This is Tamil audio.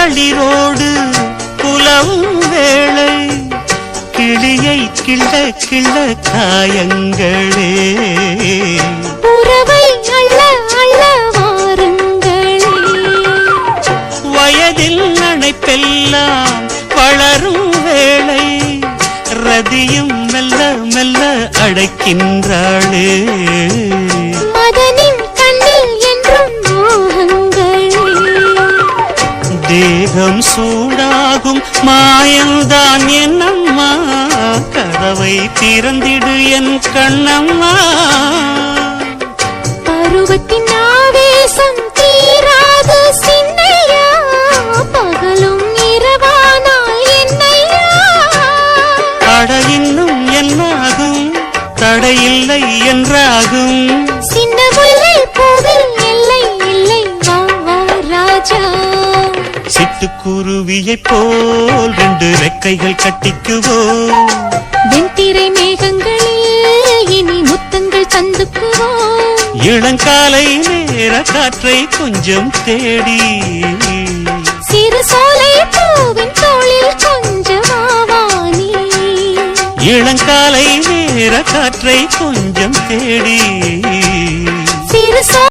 களிரோடு புலவும் வேளை கிளியை கிள்ள கிள்ள காயங்களே உறவை அள்ள அள்ள வாருங்களே வயதில் அணைப்பெல்லாம் வளரும் வேளை ரதியும் மெல்ல மெல்ல அடைக்கின்றாளே மதனின் கண்ணில் என்றும் மோகங்களே தேகம் சூடாகும் மாயம்தான் என்னம்மா கதவை திறந்திடு என் கண்ணம்மா பருவத்தின் ஆவேசம் தீராது சின்னையா பகலும் இரவானால் என்னையா அட இன்னும் என்னாகும் தடையில்லை என்றாகும் சின்ன முல்லை பூவில் எல்லை இல்லை வா வா ராஜா சிட்டுக்குருவியைப் போல் 2 ரெக்கைகள் கட்டிக்குவோம் வெண்திரை மேகங்களில் இனி முத்தங்கள் தந்துக்குவோம் இளங்காலை நேர காற்றை கொஞ்சம் தேடி சிறு சோலை பூவின் தோளில் கொஞ்சம் ஆவானி இளங்காலை நேர காற்றை கொஞ்சம் தேடி சிறு